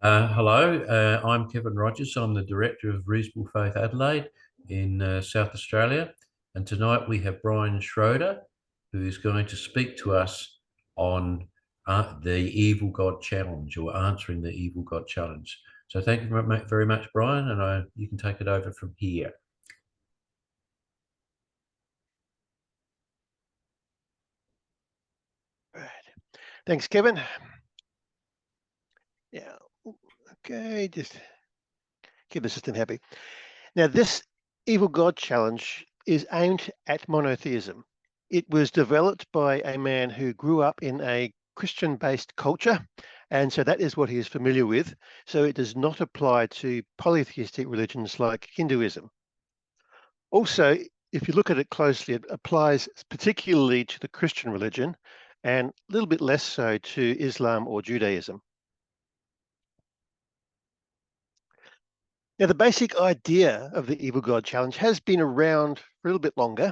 Hello, I'm Kevin Rogers. I'm the Director of Reasonable Faith Adelaide in South Australia. And tonight we have Brian Schroeder, who is going to speak to us on the Evil God Challenge, or answering the Evil God Challenge. So thank you very much, Brian, and you can take it over from here. Right. Thanks, Kevin. Yeah. Okay, just keep the system happy. Now, this Evil God Challenge is aimed at monotheism. It was developed by a man who grew up in a Christian-based culture, and so that is what he is familiar with. So it does not apply to polytheistic religions like Hinduism. Also, if you look at it closely, it applies particularly to the Christian religion and a little bit less so to Islam or Judaism. Now, the basic idea of the Evil God Challenge has been around for a little bit longer,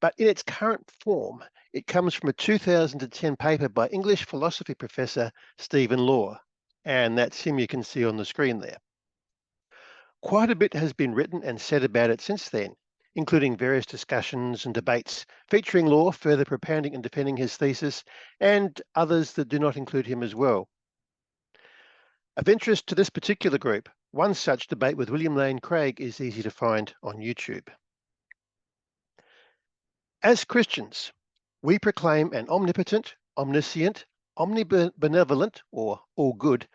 but in its current form, it comes from a 2010 paper by English philosophy professor Stephen Law, and that's him you can see on the screen there. Quite a bit has been written and said about it since then, including various discussions and debates featuring Law further propounding and defending his thesis, and others that do not include him as well. Of interest to this particular group, one such debate with William Lane Craig is easy to find on YouTube. As Christians, we proclaim an omnipotent, omniscient, omnibenevolent, or all good,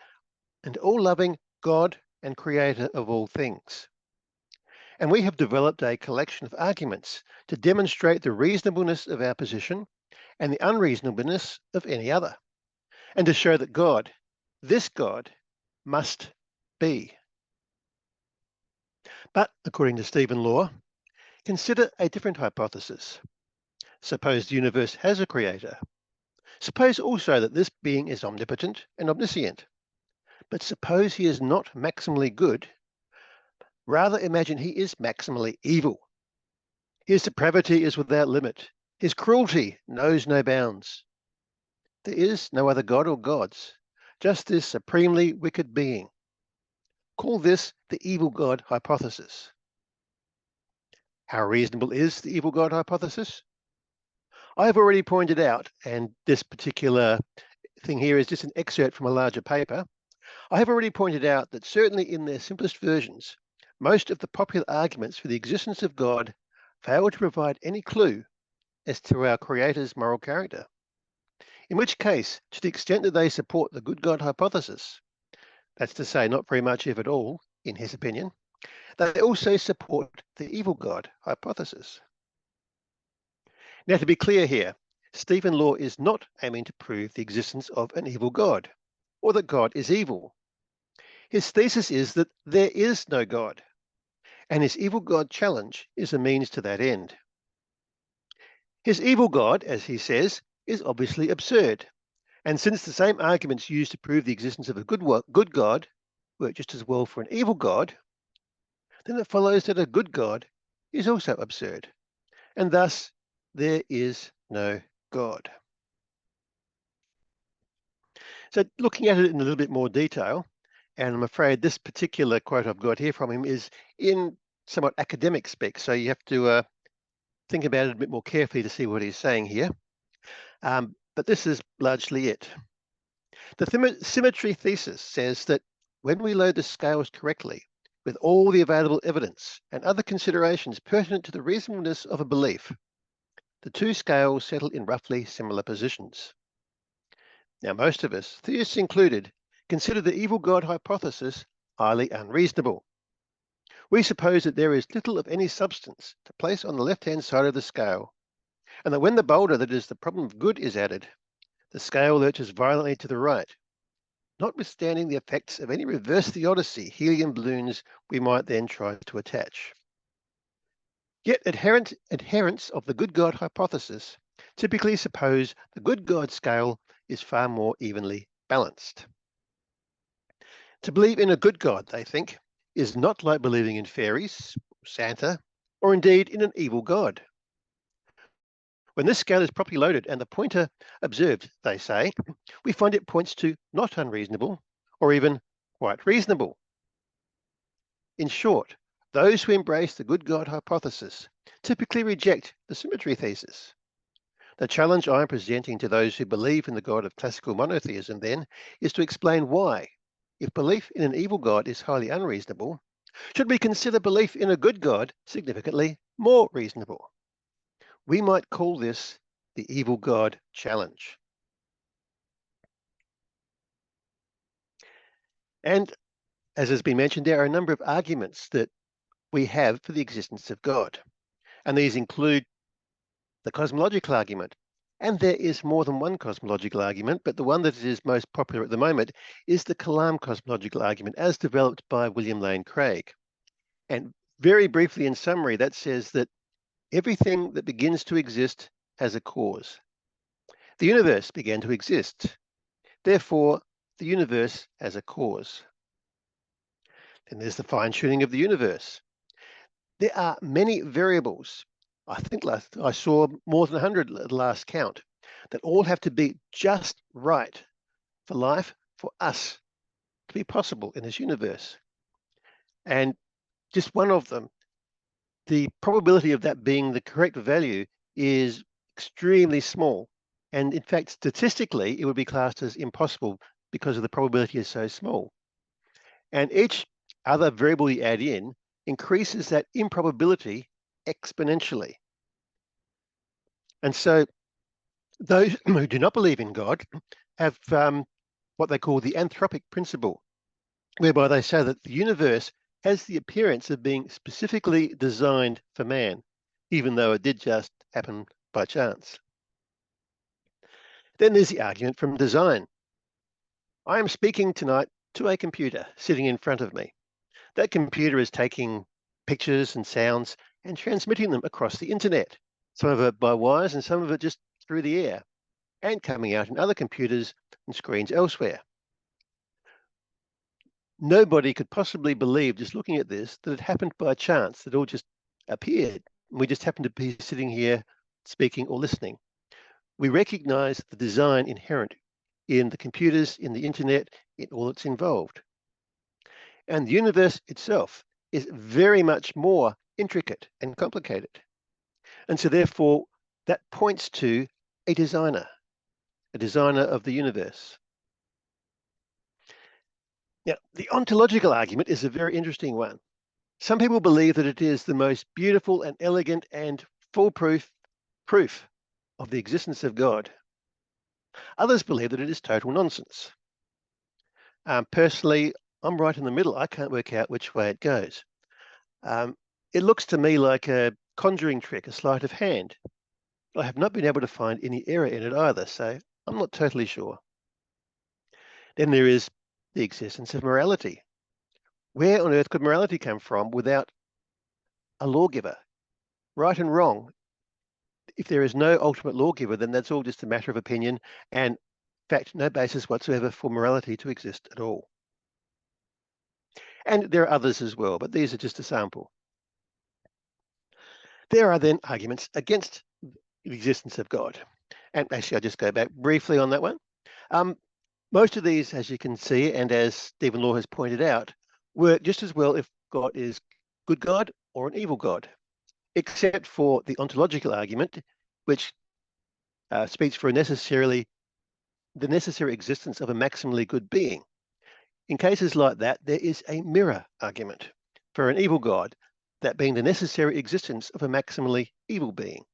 and all-loving God and creator of all things. And we have developed a collection of arguments to demonstrate the reasonableness of our position and the unreasonableness of any other, and to show that God, this God, must be. But according to Stephen Law, consider a different hypothesis. Suppose the universe has a creator. Suppose also that this being is omnipotent and omniscient. But suppose he is not maximally good. Rather imagine he is maximally evil. His depravity is without limit. His cruelty knows no bounds. There is no other God or gods, just this supremely wicked being. Call this the evil God hypothesis. How reasonable is the evil God hypothesis? I have already pointed out, and this particular thing here is just an excerpt from a larger paper. I have already pointed out that certainly in their simplest versions, most of the popular arguments for the existence of God fail to provide any clue as to our Creator's moral character. In which case, to the extent that they support the good God hypothesis, that's to say not very much if at all, in his opinion, they also support the evil God hypothesis. Now, to be clear here, Stephen Law is not aiming to prove the existence of an evil God, or that God is evil. His thesis is that there is no God, and his evil God challenge is a means to that end. His evil God, as he says, is obviously absurd, and since the same arguments used to prove the existence of a good God work just as well for an evil God, then it follows that a good God is also absurd, and thus there is no God. So looking at it in a little bit more detail, and I'm afraid this particular quote I've got here from him is in somewhat academic speak, so you have to think about it a bit more carefully to see what he's saying here. But this is largely it. The symmetry thesis says that when we load the scales correctly, with all the available evidence and other considerations pertinent to the reasonableness of a belief, the two scales settle in roughly similar positions. Now, most of us, theists included, consider the evil God hypothesis highly unreasonable. We suppose that there is little of any substance to place on the left-hand side of the scale, and that when the boulder that is the problem of good is added, the scale lurches violently to the right, notwithstanding the effects of any reverse theodicy helium balloons we might then try to attach. Yet adherents of the good God hypothesis typically suppose the good God scale is far more evenly balanced. To believe in a good God, they think, is not like believing in fairies, Santa, or indeed in an evil God. When this scale is properly loaded and the pointer observed, they say, we find it points to not unreasonable or even quite reasonable. In short, those who embrace the good God hypothesis typically reject the symmetry thesis. The challenge I'm presenting to those who believe in the God of classical monotheism, then, is to explain why, if belief in an evil God is highly unreasonable, should we consider belief in a good God significantly more reasonable? We might call this the evil God challenge. And as has been mentioned, there are a number of arguments that we have for the existence of God. And these include the cosmological argument. And there is more than one cosmological argument, but the one that is most popular at the moment is the Kalam cosmological argument, as developed by William Lane Craig. And very briefly, in summary, that says that everything that begins to exist has a cause. The universe began to exist. Therefore, the universe has a cause. Then there's the fine-tuning of the universe. There are many variables. I think I saw more than 100 at the last count, that all have to be just right for life, for us to be possible in this universe. And just one of them, the probability of that being the correct value is extremely small. And in fact, statistically, it would be classed as impossible because of the probability is so small. And each other variable you add in increases that improbability exponentially. And so those who do not believe in God have what they call the anthropic principle, whereby they say that the universe has the appearance of being specifically designed for man, even though it did just happen by chance. Then there's the argument from design. I am speaking tonight to a computer sitting in front of me. That computer is taking pictures and sounds and transmitting them across the internet, some of it by wires and some of it just through the air, and coming out in other computers and screens elsewhere. Nobody could possibly believe, just looking at this, that it happened by chance, that it all just appeared. We just happened to be sitting here speaking or listening. We recognize the design inherent in the computers, in the internet, in all that's involved. And the universe itself is very much more intricate and complicated. And so therefore, that points to a designer of the universe. Now, the ontological argument is a very interesting one. Some people believe that it is the most beautiful and elegant and foolproof proof of the existence of God. Others believe that it is total nonsense. Personally, I'm right in the middle. I can't work out which way it goes. It looks to me like a conjuring trick, a sleight of hand. I have not been able to find any error in it either, so I'm not totally sure. Then there is the existence of morality. Where on earth could morality come from without a lawgiver? Right and wrong. If there is no ultimate lawgiver, then that's all just a matter of opinion and, in fact, no basis whatsoever for morality to exist at all. And there are others as well, but these are just a sample. There are then arguments against the existence of God. And actually, I'll just go back briefly on that one. Most of these, as you can see, and as Stephen Law has pointed out, work just as well if God is good God or an evil God, except for the ontological argument, which speaks for the necessary existence of a maximally good being. In cases like that, there is a mirror argument for an evil God, that being the necessary existence of a maximally evil being.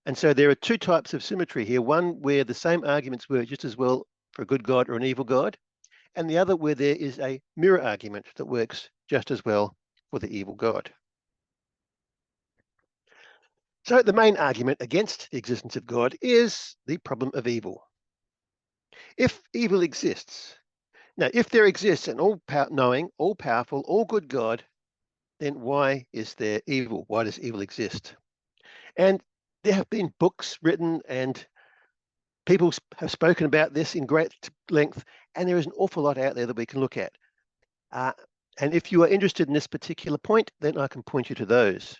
And so there are two types of symmetry here, one where the same arguments work just as well for a good God or an evil God, and the other where there is a mirror argument that works just as well for the evil God. So the main argument against the existence of God is the problem of evil. If evil exists, now if there exists an all-knowing, all-powerful, all-good God, then why is there evil? Why does evil exist? And there have been books written and people have spoken about this in great length, and there is an awful lot out there that we can look at. And if you are interested in this particular point, then I can point you to those.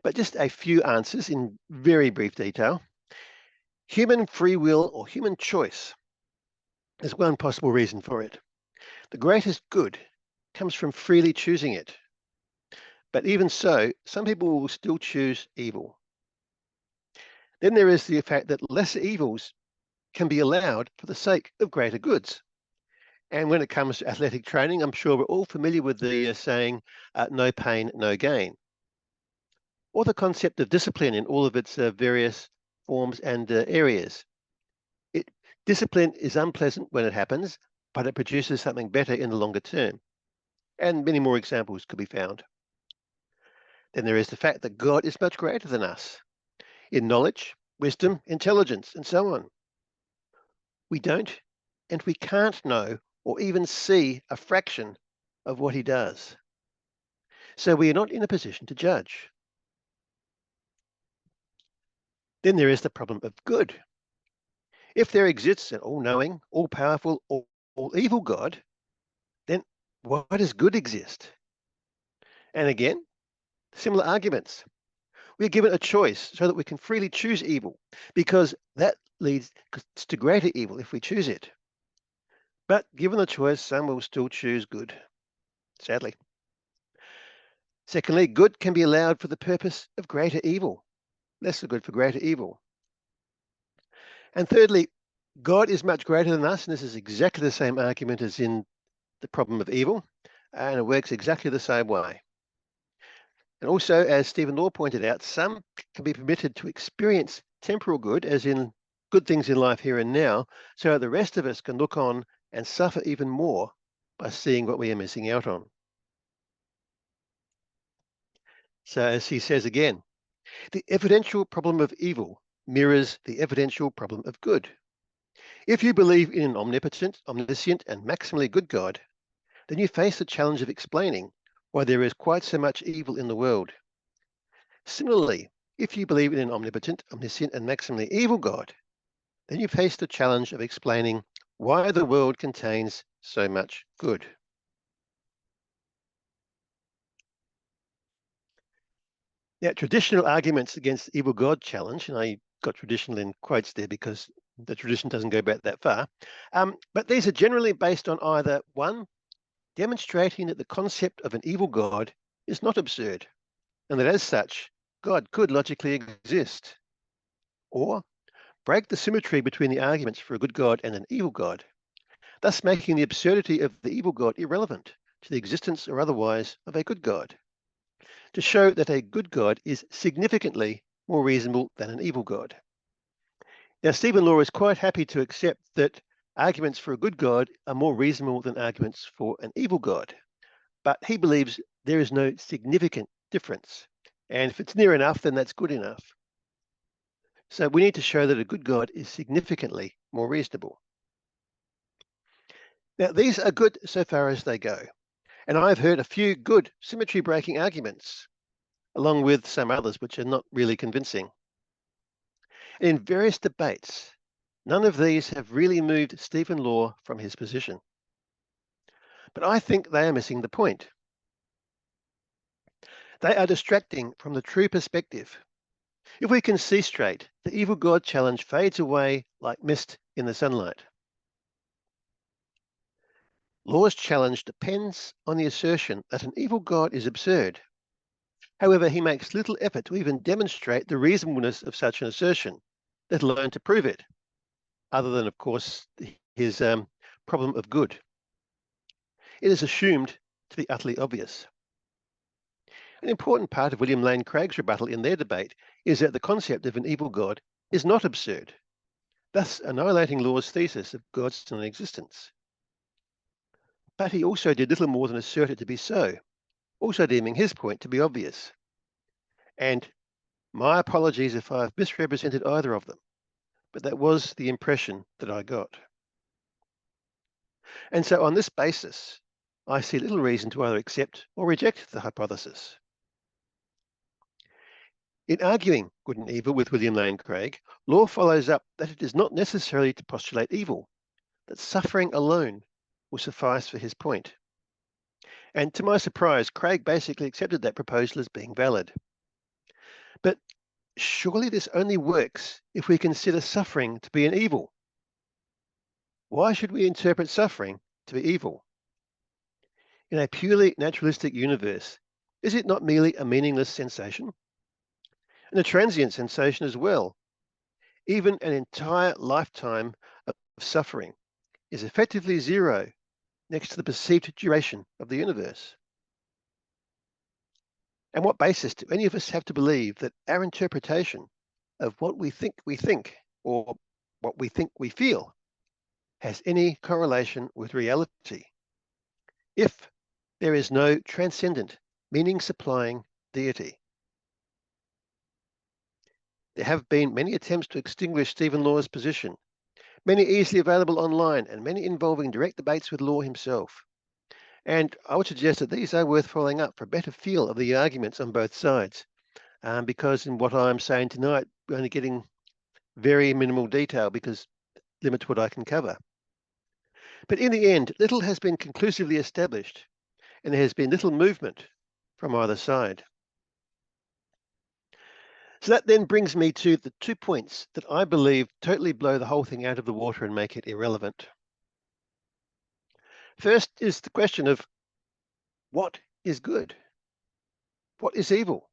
But just a few answers in very brief detail. Human free will or human choice is one possible reason for it. The greatest good comes from freely choosing it. But even so, some people will still choose evil. Then there is the fact that lesser evils can be allowed for the sake of greater goods. And when it comes to athletic training, I'm sure we're all familiar with the saying, no pain, no gain. Or the concept of discipline in all of its various forms and areas. Discipline is unpleasant when it happens, but it produces something better in the longer term. And many more examples could be found. Then there is the fact that God is much greater than us in knowledge, wisdom, intelligence, and so on. We don't and we can't know or even see a fraction of what he does. So we are not in a position to judge. Then there is the problem of good. If there exists an all-knowing, all-powerful, all-evil God, then why does good exist? And again, similar arguments. We are given a choice so that we can freely choose evil, because that leads to greater evil if we choose it. But given the choice, some will still choose good, sadly. Secondly, good can be allowed for the purpose of greater evil, lesser good for greater evil. And thirdly, God is much greater than us, and this is exactly the same argument as in the problem of evil, and it works exactly the same way. And also, as Stephen Law pointed out, some can be permitted to experience temporal good, as in good things in life here and now, so that the rest of us can look on and suffer even more by seeing what we are missing out on. So as he says again, the evidential problem of evil mirrors the evidential problem of good. If you believe in an omnipotent, omniscient, and maximally good God, then you face the challenge of explaining why there is quite so much evil in the world. Similarly, if you believe in an omnipotent, omniscient, and maximally evil God, then you face the challenge of explaining why the world contains so much good. Now, traditional arguments against the evil God challenge, and I got traditional in quotes there because the tradition doesn't go back that far, but these are generally based on either one, demonstrating that the concept of an evil God is not absurd, and that as such, God could logically exist, or break the symmetry between the arguments for a good God and an evil God, thus making the absurdity of the evil God irrelevant to the existence or otherwise of a good God, to show that a good God is significantly more reasonable than an evil God. Now, Stephen Law is quite happy to accept that arguments for a good God are more reasonable than arguments for an evil God, but he believes there is no significant difference. And if it's near enough, then that's good enough. So we need to show that a good God is significantly more reasonable. Now, these are good so far as they go. And I've heard a few good symmetry-breaking arguments, along with some others which are not really convincing. In various debates, none of these have really moved Stephen Law from his position. But I think they are missing the point. They are distracting from the true perspective. If we can see straight, the evil God challenge fades away like mist in the sunlight. Law's challenge depends on the assertion that an evil God is absurd. However, he makes little effort to even demonstrate the reasonableness of such an assertion, let alone to prove it, other than, of course, his problem of good. It is assumed to be utterly obvious. An important part of William Lane Craig's rebuttal in their debate is that the concept of an evil God is not absurd, thus annihilating Law's thesis of God's non-existence. But he also did little more than assert it to be so, also deeming his point to be obvious. And my apologies if I've misrepresented either of them, but that was the impression that I got. And so on this basis, I see little reason to either accept or reject the hypothesis. In arguing good and evil with William Lane Craig, Law follows up that it is not necessary to postulate evil, that suffering alone will suffice for his point. And to my surprise, Craig basically accepted that proposal as being valid. But surely this only works if we consider suffering to be an evil. Why should we interpret suffering to be evil? In a purely naturalistic universe, is it not merely a meaningless sensation? And a transient sensation as well. Even an entire lifetime of suffering is effectively zero next to the perceived duration of the universe. And what basis do any of us have to believe that our interpretation of what we think, or what we think we feel, has any correlation with reality, if there is no transcendent, meaning-supplying deity? There have been many attempts to extinguish Stephen Law's position, many easily available online, and many involving direct debates with Law himself. And I would suggest that these are worth following up for a better feel of the arguments on both sides, because in what I'm saying tonight, we're only getting very minimal detail because limits what I can cover. But in the end, little has been conclusively established, and there has been little movement from either side. So that then brings me to the 2 points that I believe totally blow the whole thing out of the water and make it irrelevant. First is the question of what is good? What is evil?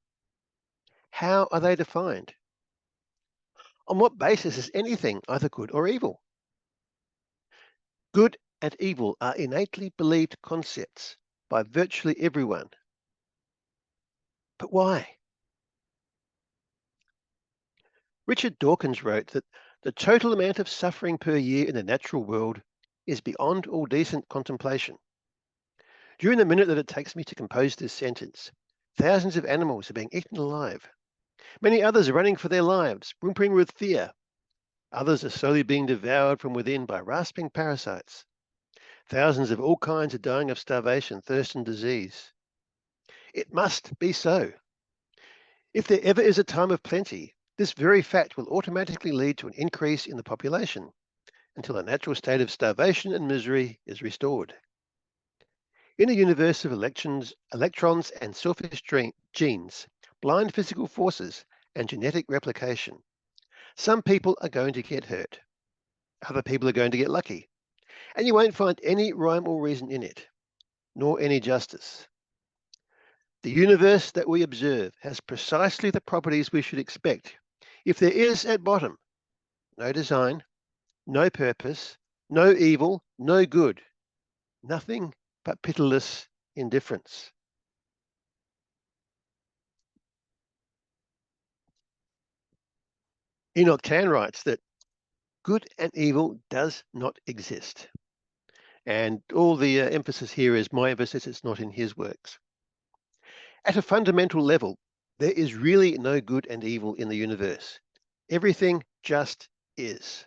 How are they defined? On what basis is anything either good or evil? Good and evil are innately believed concepts by virtually everyone. But why? Richard Dawkins wrote that the total amount of suffering per year in the natural world is beyond all decent contemplation. During the minute that it takes me to compose this sentence, thousands of animals are being eaten alive. Many others are running for their lives, whimpering with fear. Others are slowly being devoured from within by rasping parasites. Thousands of all kinds are dying of starvation, thirst, and disease. It must be so. If there ever is a time of plenty, this very fact will automatically lead to an increase in the population until a natural state of starvation and misery is restored. In a universe of electrons and selfish genes, blind physical forces, and genetic replication, some people are going to get hurt. Other people are going to get lucky. And you won't find any rhyme or reason in it, nor any justice. The universe that we observe has precisely the properties we should expect if there is at bottom no design, no purpose, no evil, no good, nothing but pitiless indifference. Enoch Tan writes that good and evil does not exist. And all the emphasis here is my emphasis, it's not in his works. At a fundamental level, there is really no good and evil in the universe. Everything just is.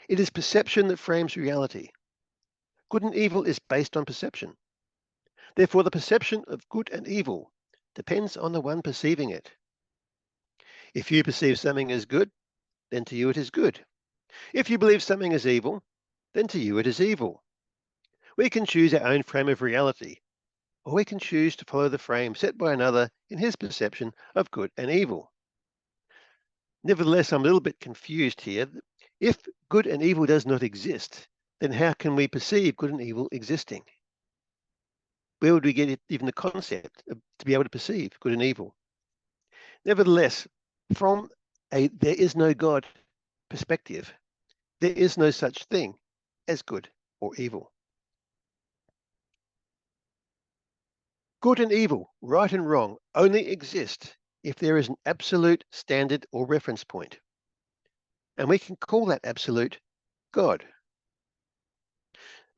It is perception that frames reality. Good and evil is based on perception. Therefore, the perception of good and evil depends on the one perceiving it. If you perceive something as good, then to you it is good. If you believe something is evil, then to you it is evil. We can choose our own frame of reality, or we can choose to follow the frame set by another in his perception of good and evil. Nevertheless, I'm a little bit confused here. If good and evil does not exist, then how can we perceive good and evil existing? Where would we get even the concept to be able to perceive good and evil? Nevertheless, from a there is no God perspective, there is no such thing as good or evil. Good and evil, right and wrong, only exist if there is an absolute standard or reference point. And we can call that absolute God.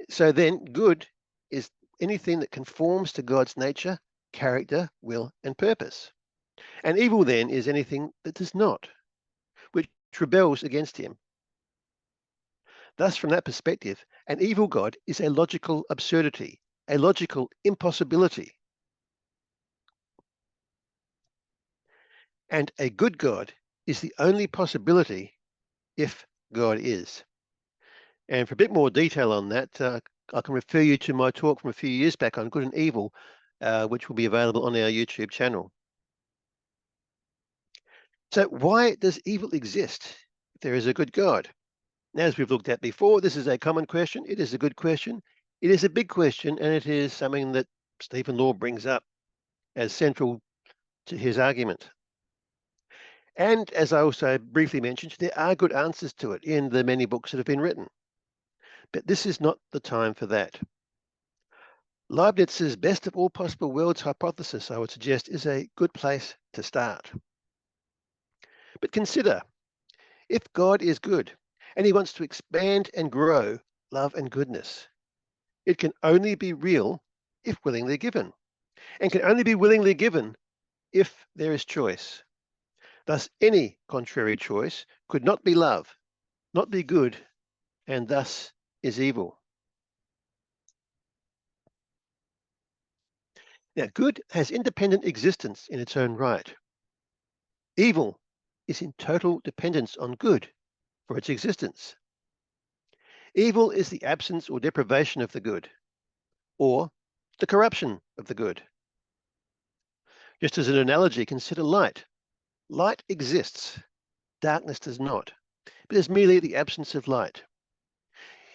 So then good is anything that conforms to God's nature, character, will, and purpose. And evil then is anything that does not, which rebels against him. Thus, from that perspective, an evil God is a logical absurdity, a logical impossibility. And a good God is the only possibility if God is. And for a bit more detail on that, I can refer you to my talk from a few years back on good and evil, which will be available on our YouTube channel. So why does evil exist if there is a good God? Now, as we've looked at before, this is a common question. It is a good question. It is a big question, and it is something that Stephen Law brings up as central to his argument. And as I also briefly mentioned, there are good answers to it in the many books that have been written. But this is not the time for that. Leibniz's best of all possible worlds hypothesis, I would suggest, is a good place to start. But consider, if God is good and he wants to expand and grow love and goodness, it can only be real if willingly given, and can only be willingly given if there is choice. Thus, any contrary choice could not be love, not be good, and thus is evil. Now, good has independent existence in its own right. Evil is in total dependence on good for its existence. Evil is the absence or deprivation of the good, or the corruption of the good. Just as an analogy, consider light. Light exists, darkness does not, but is merely the absence of light.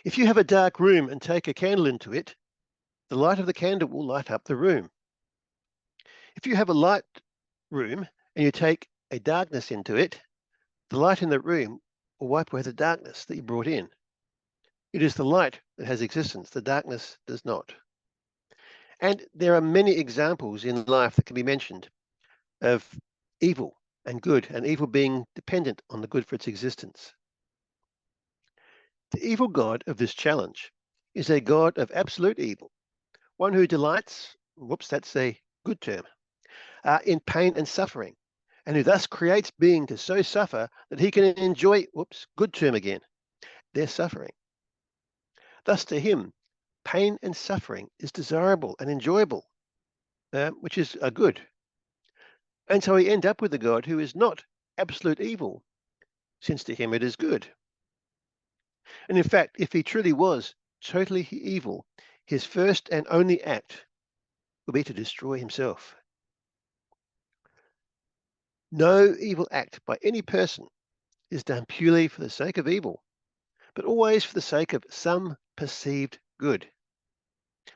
If you have a dark room and take a candle into it, the light of the candle will light up the room. If you have a light room and you take a darkness into it, the light in the room will wipe away the darkness that you brought in. It is the light that has existence, the darkness does not. And there are many examples in life that can be mentioned of evil and good, and evil being dependent on the good for its existence. The evil God of this challenge is a God of absolute evil, one who delights, that's a good term, in pain and suffering, and who thus creates being to so suffer that he can enjoy, good term again, their suffering. Thus to him, pain and suffering is desirable and enjoyable, which is a good. And so we end up with a God who is not absolute evil, since to him it is good. And in fact, if he truly was totally evil, his first and only act would be to destroy himself. No evil act by any person is done purely for the sake of evil, but always for the sake of some perceived good.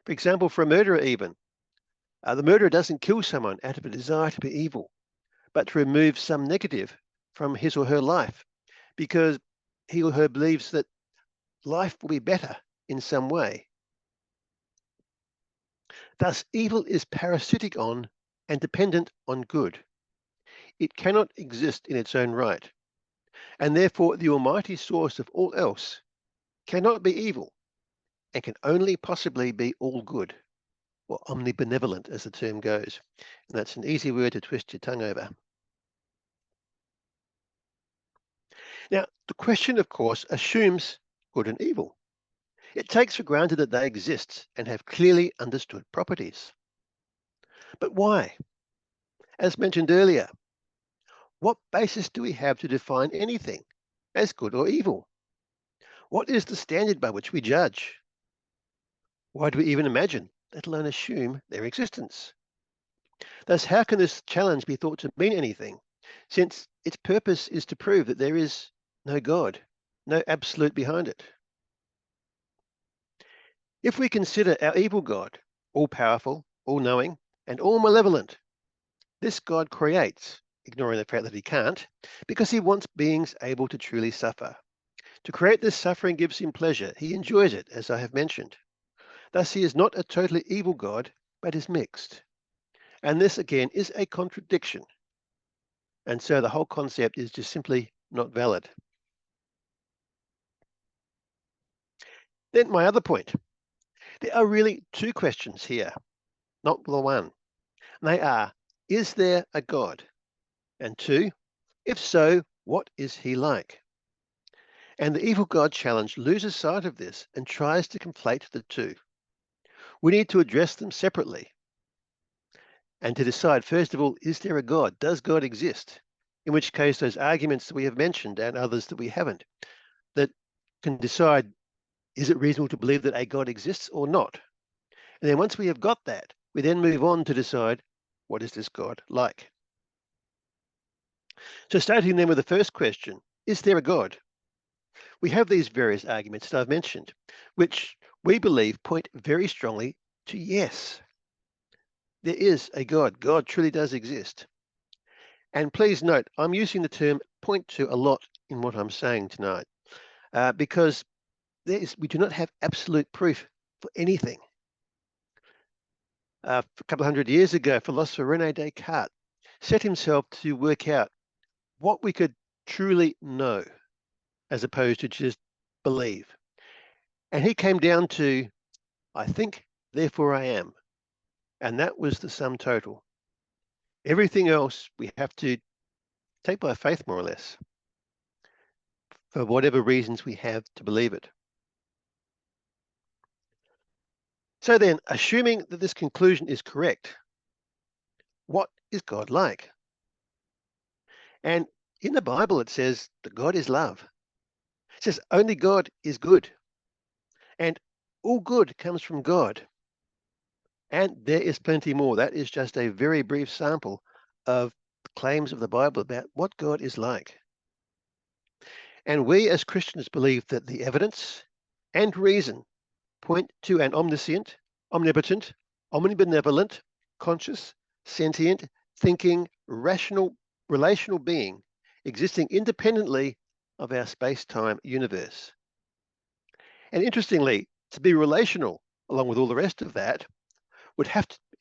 For example, for a murderer even, the murderer doesn't kill someone out of a desire to be evil, but to remove some negative from his or her life, because he or her believes that life will be better in some way. Thus, evil is parasitic on and dependent on good. It cannot exist in its own right, and therefore the almighty source of all else cannot be evil and can only possibly be all good, or omnibenevolent as the term goes. And that's an easy word to twist your tongue over. Now, the question, of course, assumes good and evil. It takes for granted that they exist and have clearly understood properties. But why? As mentioned earlier, what basis do we have to define anything as good or evil? What is the standard by which we judge? Why do we even imagine, let alone assume, their existence? Thus, how can this challenge be thought to mean anything, since its purpose is to prove that there is no God, no absolute behind it? If we consider our evil God, all-powerful, all-knowing, and all-malevolent, this God creates, ignoring the fact that he can't, because he wants beings able to truly suffer. To create this suffering gives him pleasure. He enjoys it, as I have mentioned. Thus, he is not a totally evil God, but is mixed. And this, again, is a contradiction. And so the whole concept is just simply not valid. Then my other point. There are really two questions here, not the one. And they are, is there a God? And two, if so, what is he like? And the evil God challenge loses sight of this and tries to conflate the two. We need to address them separately. And to decide, first of all, is there a God? Does God exist? In which case, those arguments that we have mentioned and others that we haven't, that can decide, is it reasonable to believe that a God exists or not? And then once we have got that, we then move on to decide, what is this God like? So starting then with the first question, is there a God? We have these various arguments that I've mentioned, which we believe point very strongly to yes. There is a God. God truly does exist. And please note, I'm using the term point to a lot in what I'm saying tonight because we do not have absolute proof for anything. A couple of hundred years ago, philosopher René Descartes set himself to work out what we could truly know as opposed to just believe. And he came down to, I think, therefore I am. And that was the sum total. Everything else we have to take by faith, more or less, for whatever reasons we have to believe it. So then, assuming that this conclusion is correct, what is God like? And in the Bible, it says that God is love. It says only God is good. And all good comes from God. And there is plenty more. That is just a very brief sample of the claims of the Bible about what God is like. And we as Christians believe that the evidence and reason point to an omniscient, omnipotent, omnibenevolent, conscious, sentient, thinking, rational, relational being existing independently of our space-time universe. And interestingly, to be relational, along with all the rest of that,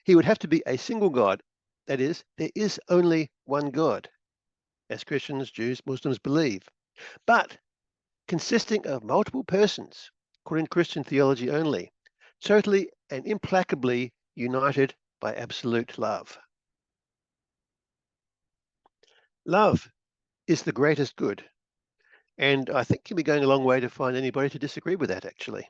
he would have to be a single God. That is, there is only one God, as Christians, Jews, Muslims believe, but consisting of multiple persons, according to Christian theology only, totally and implacably united by absolute love. Love is the greatest good, and I think you'll be going a long way to find anybody to disagree with that, actually.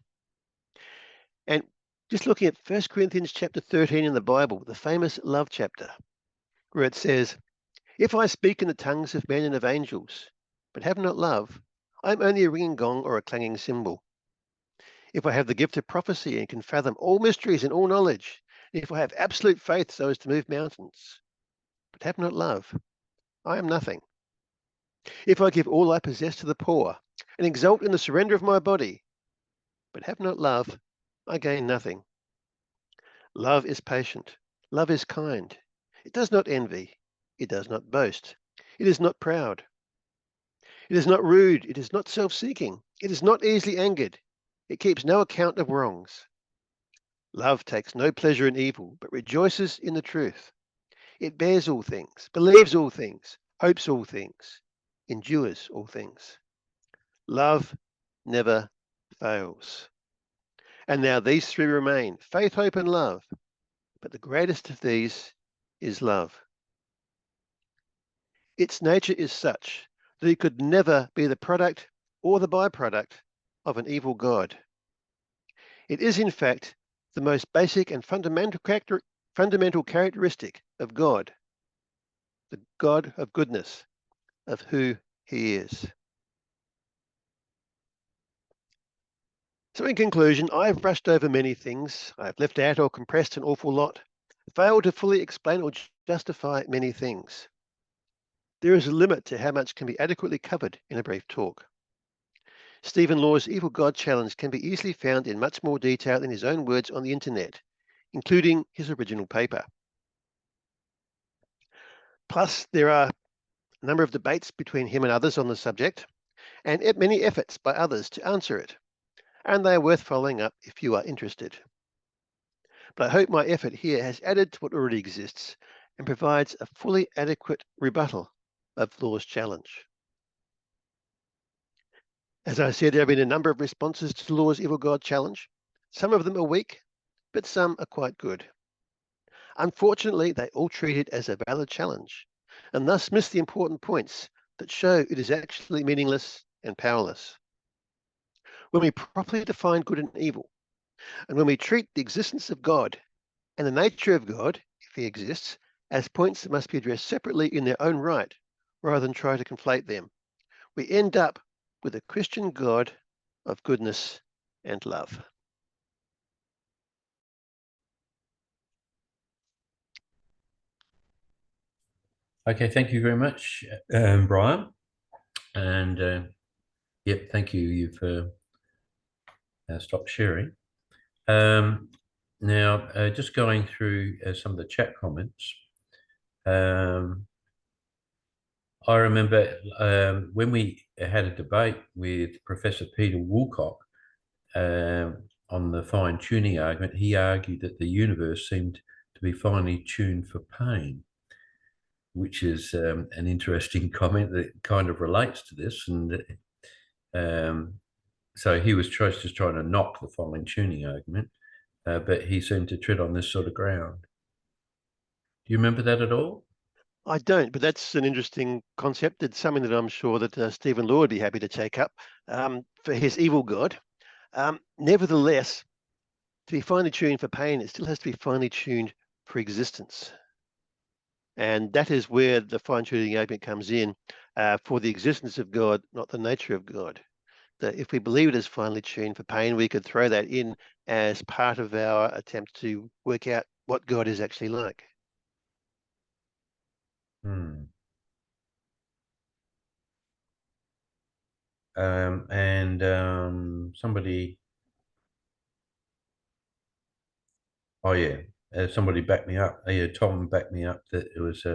And just looking at 1 Corinthians chapter 13 in the Bible, the famous love chapter, where it says, "If I speak in the tongues of men and of angels, but have not love, I am only a ringing gong or a clanging cymbal. If I have the gift of prophecy and can fathom all mysteries and all knowledge, if I have absolute faith so as to move mountains, but have not love, I am nothing. If I give all I possess to the poor and exult in the surrender of my body, but have not love, I gain nothing. Love is patient. Love is kind. It does not envy. It does not boast. It is not proud. It is not rude. It is not self-seeking. It is not easily angered. It keeps no account of wrongs. Love takes no pleasure in evil, but rejoices in the truth. It bears all things, believes all things, hopes all things, endures all things. Love never fails." And now these three remain, faith, hope, and love. But the greatest of these is love. Its nature is such that it could never be the product or the byproduct of an evil God. It is, in fact, the most basic and fundamental characteristic of God, the God of goodness, of who he is. So in conclusion, I've brushed over many things. I've left out or compressed an awful lot, failed to fully explain or justify many things. There is a limit to how much can be adequately covered in a brief talk. Stephen Law's Evil God Challenge can be easily found in much more detail in his own words on the internet, including his original paper. Plus, there are a number of debates between him and others on the subject, and many efforts by others to answer it, and they are worth following up if you are interested. But I hope my effort here has added to what already exists and provides a fully adequate rebuttal of Law's challenge. As I said, there have been a number of responses to Law's Evil God Challenge. Some of them are weak, but some are quite good. Unfortunately, they all treat it as a valid challenge, and thus miss the important points that show it is actually meaningless and powerless. When we properly define good and evil, and when we treat the existence of God and the nature of God, if he exists, as points that must be addressed separately in their own right, rather than try to conflate them, we end up with a Christian God of goodness and love. Okay, thank you very much, Brian. And yep, thank you. You've stopped sharing. Now, just going through some of the chat comments. Um, I remember when we had a debate with Professor Peter Woolcock on the fine-tuning argument, he argued that the universe seemed to be finely tuned for pain, which is an interesting comment that kind of relates to this. And so he was just trying to knock the fine-tuning argument, but he seemed to tread on this sort of ground. Do you remember that at all? I don't, but that's an interesting concept. It's something that I'm sure that Stephen Law would be happy to take up for his evil God. Nevertheless, to be finely tuned for pain, it still has to be finely tuned for existence. And that is where the fine-tuning argument comes in for the existence of God, not the nature of God. That if we believe it is finely tuned for pain, we could throw that in as part of our attempt to work out what God is actually like. Hmm. Somebody, oh yeah, somebody backed me up. Yeah, Tom backed me up that it was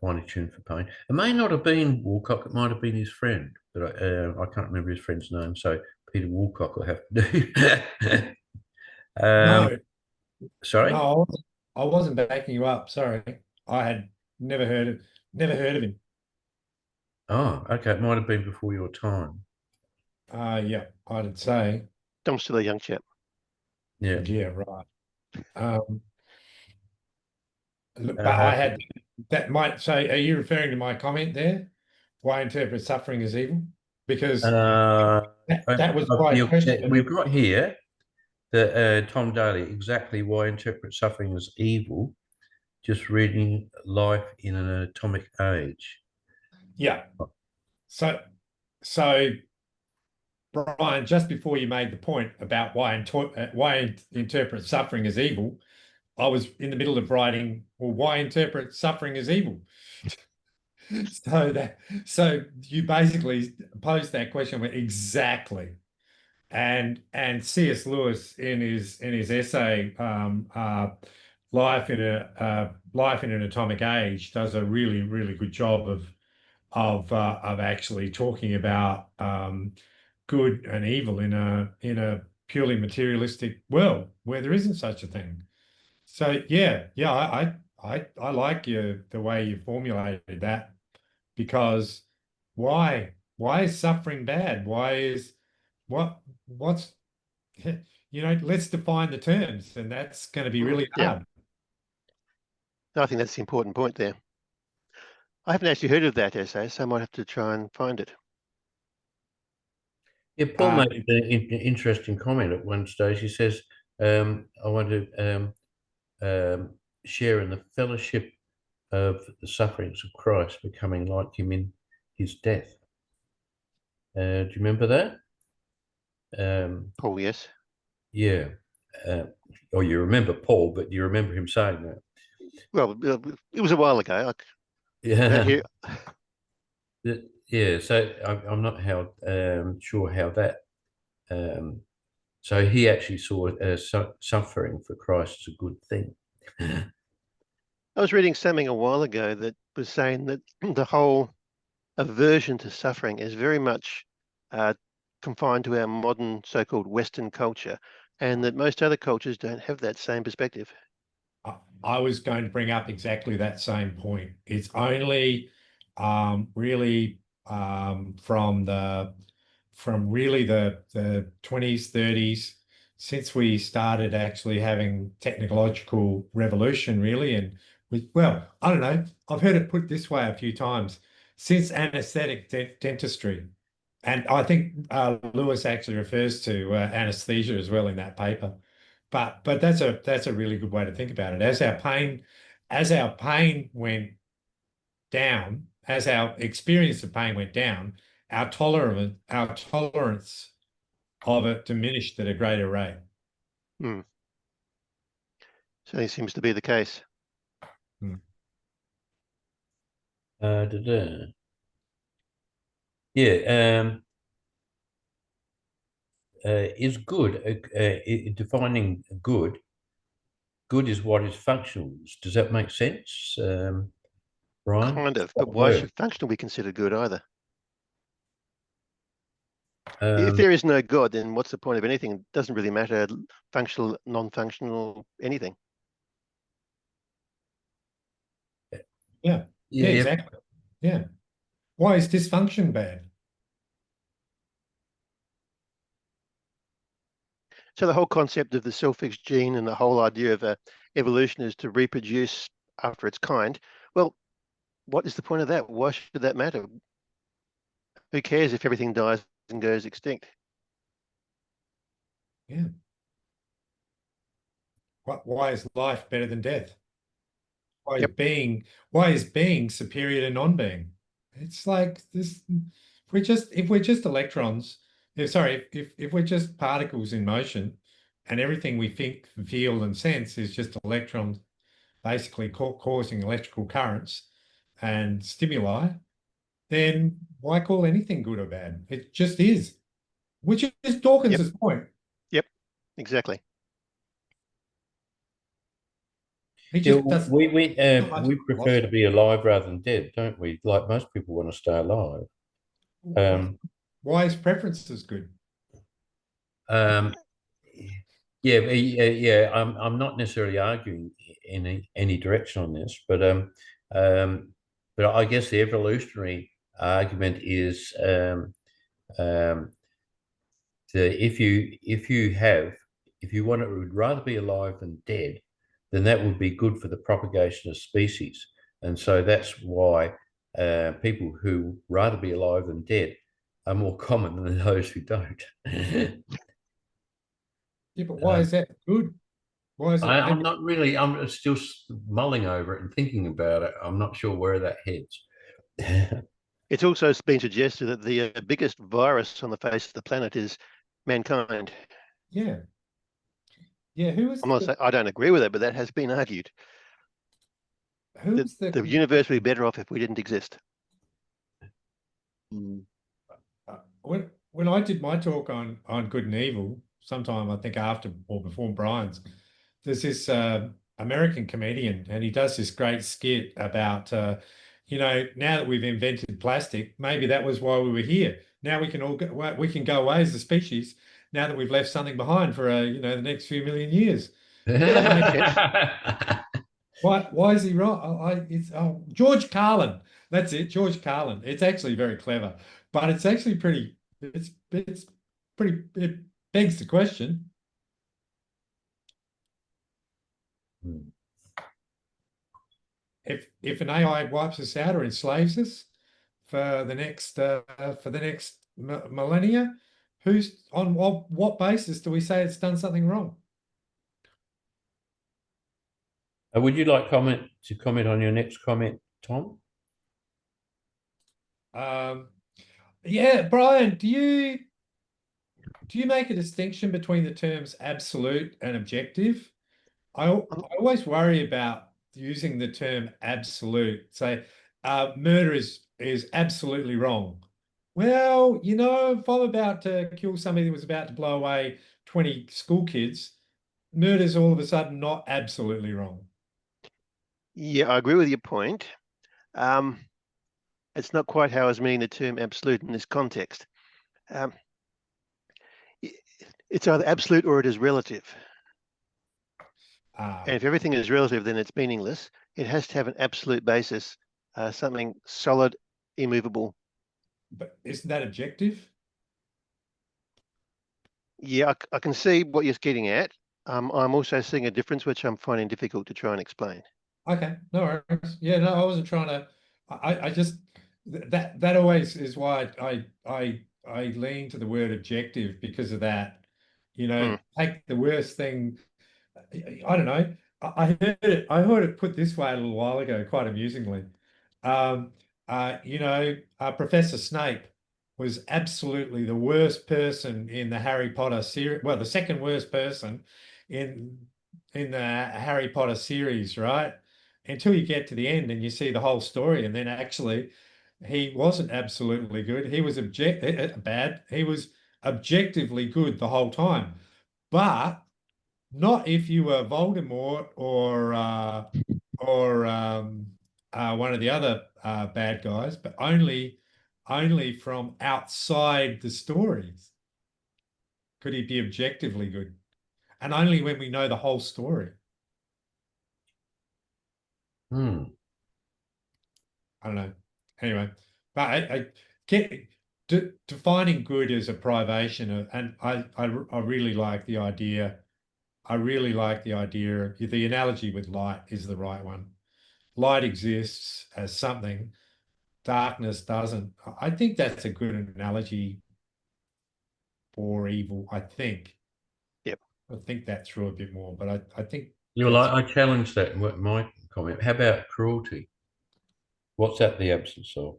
finely tuned for pain. It may not have been Woolcock. It might have been his friend, but I can't remember his friend's name. So Peter Woolcock will have to do. No, Sorry. no, I wasn't backing you up. Sorry, I had never heard of him. Oh, okay. It might have been before your time. Yeah, I'd say. I'm still a young chap. Yeah. Yeah, right. Look, but Uh, I had that might. So, are you referring to my comment there? Why interpret suffering as evil? Because that was my we've question. got here that Tom Daly, exactly why interpret suffering as evil, just reading life in an atomic age. Yeah. So, Brian, just before you made the point about why interpret suffering as evil, I was in the middle of writing, well, why interpret suffering as evil? So you basically posed that question with exactly. And C.S. Lewis in his essay Life in an Atomic Age does a really good job of actually talking about good and evil in a purely materialistic world where there isn't such a thing. So yeah, I like the way you formulated that, because why is suffering bad? What's let's define the terms, and that's going to be really Yeah, hard. I think that's the important point there. I haven't actually heard of that essay, so I might have to try and find it. Yeah, Paul made an interesting comment at one stage. He says, I want to share in the fellowship of the sufferings of Christ, becoming like him in his death. Do you remember that? Oh, yes. Yeah. Or you remember Paul, but you remember him saying that. Well, it was a while ago. I don't Yeah. hear. Yeah. So I'm not sure how that. So he actually saw suffering for Christ as a good thing. I was reading something a while ago that was saying that the whole aversion to suffering is very much uh, confined to our modern so-called Western culture, and that most other cultures don't have that same perspective. I was going to bring up exactly that same point. It's only really from really the 20s, 30s, since we started actually having technological revolution, really, and well, I don't know. I've heard it put this way a few times, since anesthetic dentistry. And I think Lewis actually refers to anesthesia as well in that paper. But that's a really good way to think about it. As our pain went down, as our experience of pain went down, our tolerance of it diminished at a greater rate. Certainly seems to be the case. Yeah. is good. Defining good. Good is what is functional. Does that make sense, Brian? Kind of, That but why word. should functional be considered good either? If Um, there is no God, then what's the point of anything? It doesn't really matter, functional, non-functional, anything. Yeah. yeah, Yeah, exactly. Yeah. Why is dysfunction bad? So the whole concept of the self-fixed gene and the whole idea of evolution is to reproduce after its kind. Well, what is the point of that? Why should that matter? Who cares if everything dies and goes extinct? Yeah. Why is life better than death? Yep. Why is being superior to non-being? It's like this. If we're just electrons, if we're just particles in motion, and everything we think, feel, and sense is just electrons basically causing electrical currents and stimuli, then why call anything good or bad? It just is, which is Yep. Dawkins's point. Yep. Exactly. He yeah, just doesn't. we prefer to be alive rather than dead, don't we? Like most people want to stay alive. Why is preferences good? Um, yeah. I'm not necessarily arguing in any direction on this, but I guess the evolutionary argument is that if you want to would rather be alive than dead, then that would be good for the propagation of species, and so that's why people who rather be alive than dead are more common than those who don't. Yeah, but why is that good? Why is it? I'm not really. I'm still mulling over it and thinking about it. I'm not sure where that heads. It's also been suggested that the biggest virus on the face of the planet is mankind. Yeah, yeah. I don't agree with it, but that has been argued. Who's The universe would be better off if we didn't exist. when I did my talk on good and evil, sometime I think after or before Brian's, there's this American comedian, and he does this great skit about now that we've invented plastic, maybe that was why we were here. Now we can go away as a species. Now that we've left something behind for the next few million years. Yeah, that makes sense. Why is he right? It's George Carlin. That's it, George Carlin. It's actually very clever, but it's actually pretty. It's pretty. It begs the question. If an AI wipes us out or enslaves us for the next millennia, who's on what basis do we say it's done something wrong? Would you like to comment on your next comment, Tom? Yeah, Brian, do you make a distinction between the terms absolute and objective? I always worry about using the term absolute. Say, murder is absolutely wrong. Well, if I'm about to kill somebody that was about to blow away 20 school kids, murder's all of a sudden not absolutely wrong. Yeah, I agree with your point. It's not quite how I was meaning the term absolute in this context. It's either absolute or it is relative. And if everything is relative, then it's meaningless. It has to have an absolute basis, something solid, immovable. But isn't that objective? Yeah, I can see what you're getting at. I'm also seeing a difference, which I'm finding difficult to try and explain. Okay, no worries. Yeah, no, I wasn't trying to. I just that always is why I lean to the word objective because of that. Take the worst thing. I don't know. I heard it put this way a little while ago, quite amusingly. Professor Snape was absolutely the worst person in the Harry Potter series. Well, the second worst person in the Harry Potter series, right? Until you get to the end and you see the whole story, and then actually he wasn't absolutely good. He was bad. He was objectively good the whole time, but not if you were Voldemort or one of the other bad guys, but only from outside the stories could he be objectively good, and only when we know the whole story. Hmm. I don't know. Anyway, but I get defining good as a privation, and I really like the idea. I really like the idea. The analogy with light is the right one. Light exists as something, darkness doesn't. I think that's a good analogy for evil. I think. Yep. I think that through a bit more, but I think You're that's like, I challenge that in my comment. How about cruelty? What's that the absence of?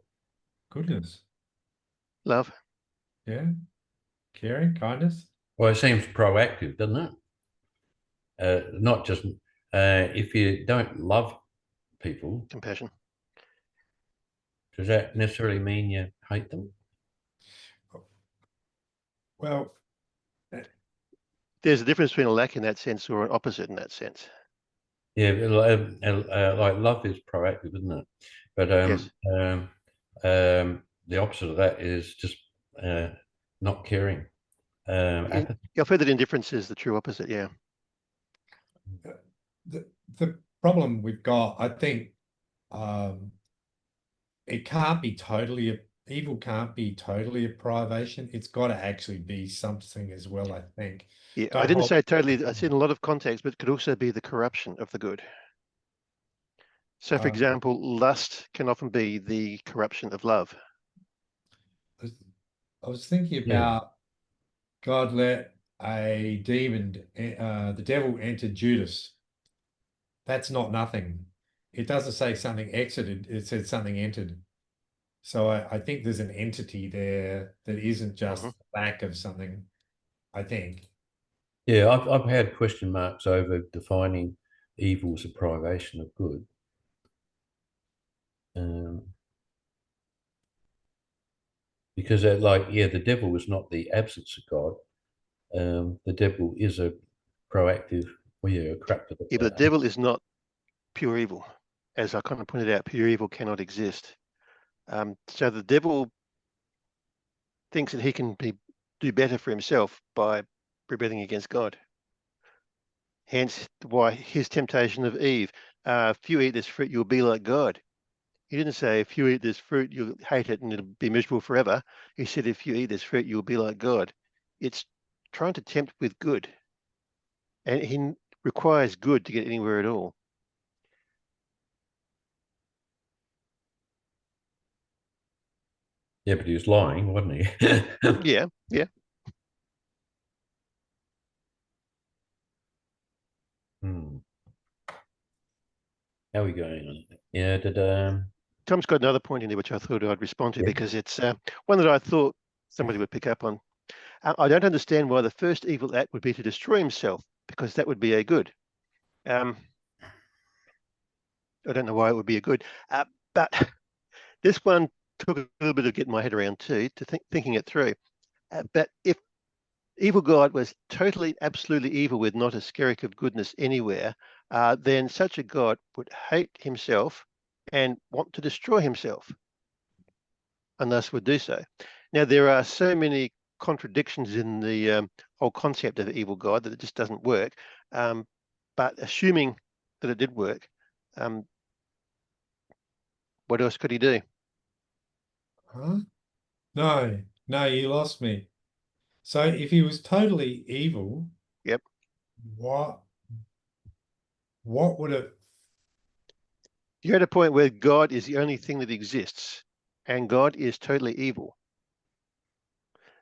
goodness. Love. Yeah. Caring, kindness. Well, it seems proactive, doesn't it? Not just if you don't love people, Compassion. does that necessarily mean you hate them? Well, There's a difference between a lack in that sense or an opposite in that sense. Yeah, like love is proactive, isn't it? But Yes. the opposite of that is just not caring. Apathy. I've heard that indifference is the true opposite. Yeah. the problem we've got, I think, it can't be totally evil can't be totally a privation. It's got to actually be something as well, I think. Yeah. I Don't didn't hold- say totally. I said in a lot of contexts, but it could also be the corruption of the good. So, for example, lust can often be the corruption of love. I was thinking Yeah. about God let a demon, the devil entered Judas. That's not nothing. It doesn't say something exited, it said something entered. So I think there's an entity there that isn't just lack of something, I think. Yeah, I've had question marks over defining evil as a privation of good. Because the devil is not the absence of God. The devil is a proactive, a corrupted. Yeah, but the devil is not pure evil. As I kind of pointed out, pure evil cannot exist. So the devil thinks that he can do better for himself by rebelling against God. Hence why his temptation of Eve, if you eat this fruit, you'll be like God. He didn't say, if you eat this fruit, you'll hate it and it'll be miserable forever. He said, if you eat this fruit, you'll be like God. It's trying to tempt with good. And he requires good to get anywhere at all. Yeah, but he was lying, wasn't he? Yeah, yeah. How are we going on? Yeah, Tom's got another point in there which I thought I'd respond to Yeah. because it's one that I thought somebody would pick up on. I don't understand why the first evil act would be to destroy himself, because that would be a good. I don't know why it would be a good, but this one took a little bit of getting my head around too, thinking it through. But if evil God was totally, absolutely evil with not a skerrick of goodness anywhere, then such a God would hate himself and want to destroy himself, and thus would do so. Now, there are so many contradictions in the whole concept of evil God that it just doesn't work. But assuming that it did work, what else could he do? Huh? No, you lost me. So if he was totally evil, Yep. what would it? You're at a point where God is the only thing that exists, and God is totally evil.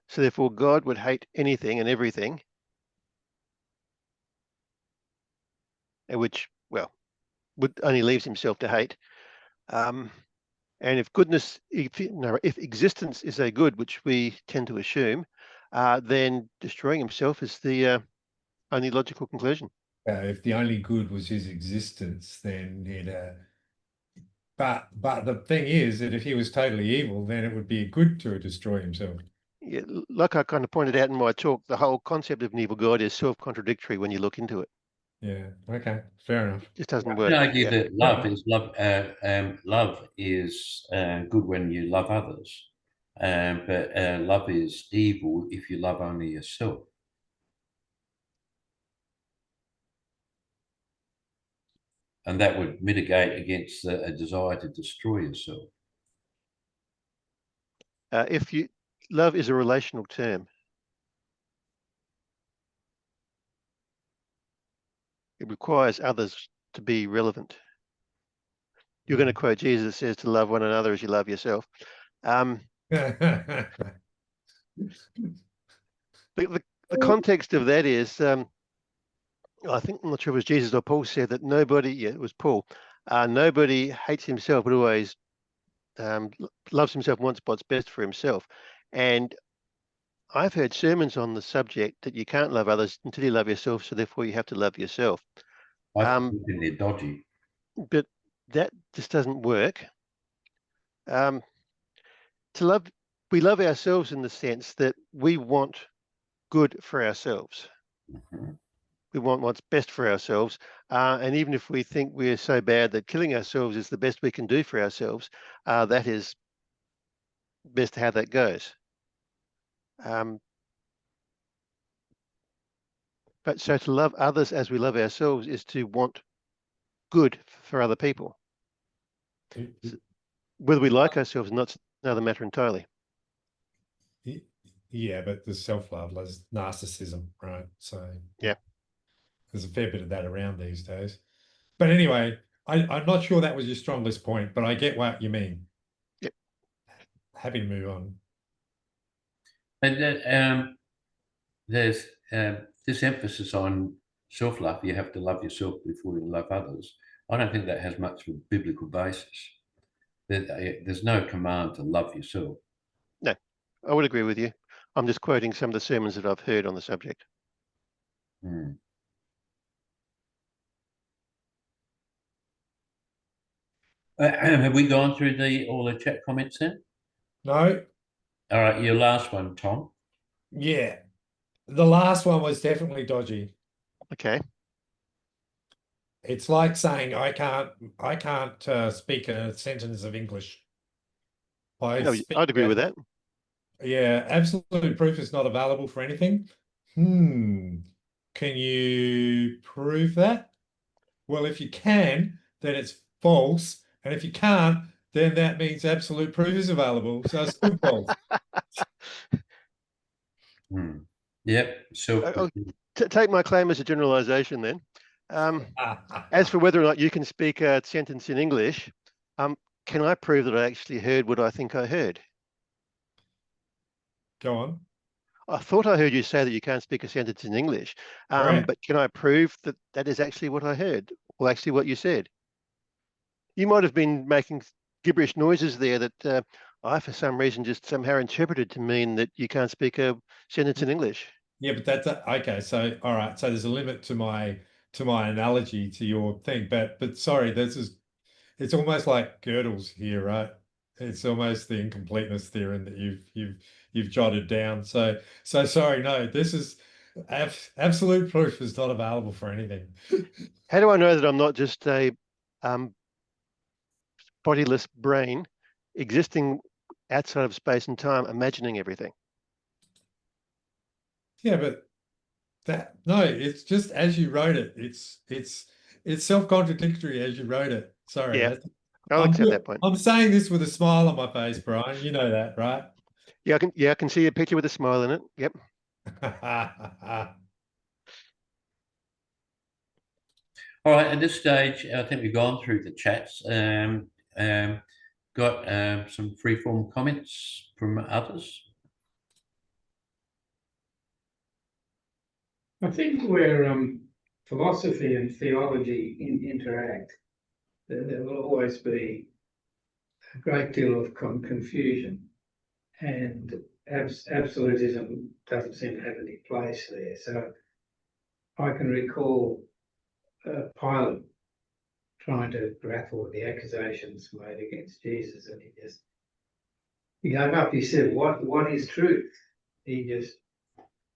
So therefore, God would hate anything and everything, which, well, would only leaves himself to hate. And if goodness, if existence is a good, which we tend to assume, then destroying himself is the only logical conclusion. If the only good was his existence, then he'd. But the thing is that if he was totally evil, then it would be good to destroy himself. Yeah, like I kind of pointed out in my talk, the whole concept of an evil God is self-contradictory when you look into it. Yeah. Okay. Fair enough. It just doesn't I work. argue Yeah. that love is good when you love others, but love is evil if you love only yourself. And that would mitigate against a desire to destroy yourself. Love is a relational term. It requires others to be relevant. You're going to quote Jesus that says to love one another as you love yourself. The context of that is, I think, I'm not sure it was Jesus or Paul said that nobody, it was Paul, nobody hates himself, but always loves himself and wants what's best for himself. And I've heard sermons on the subject that you can't love others until you love yourself, so therefore you have to love yourself. I think they're dodgy. But that just doesn't work. We love ourselves in the sense that we want good for ourselves. Mm-hmm. We want what's best for ourselves. And even if we think we're so bad that killing ourselves is the best we can do for ourselves, that is best how that goes. But so to love others as we love ourselves is to want good for other people. Whether we like ourselves or not is another matter entirely. Yeah, but there's self-love, there's narcissism, right? So yeah, there's a fair bit of that around these days. But anyway, I'm not sure that was your strongest point, but I get what you mean. Yep. Happy to move on. And there's this emphasis on self-love. You have to love yourself before you love others. I don't think that has much of a biblical basis. There's no command to love yourself. No, I would agree with you. I'm just quoting some of the sermons that I've heard on the subject. Hmm. Have we gone through all the chat comments then? No. All right, your last one, Tom. Yeah. The last one was definitely dodgy. Okay. It's like saying I can't speak a sentence of English. No, I'd agree with that. Yeah, absolute proof is not available for anything. Can you prove that? Well, if you can, then it's false. And if you can't, then that means absolute proof is available. So it's still false. Yep. Take my claim as a generalization then. As for whether or not you can speak a sentence in English, can I prove that I actually heard what I think I heard? Go on. I thought I heard you say that you can't speak a sentence in English, but can I prove that that is actually what I heard, or actually what you said? You might have been making gibberish noises there that I, for some reason, just somehow interpreted to mean that you can't speak a sentence in English. Yeah, but that's okay. So, all right. So there's a limit to my analogy to your thing. But sorry, it's almost like Gödel's here, right? It's almost the incompleteness theorem that you've jotted down. So sorry. No, this is absolute proof is not available for anything. How do I know that I'm not just a bodiless brain existing outside of space and time, imagining everything? Yeah, but it's just as you wrote it. It's self-contradictory as you wrote it. Sorry. Yeah, I'll accept that point. I'm saying this with a smile on my face, Brian. You know that, right? Yeah, I can see a picture with a smile in it. Yep. All right, at this stage, I think we've gone through the chats. Got some free-form comments from others. I think where philosophy and theology interact, there will always be a great deal of confusion, and absolutism doesn't seem to have any place there. So I can recall Pilate trying to grapple with the accusations made against Jesus, and he gave up. He said, "What is truth?" he just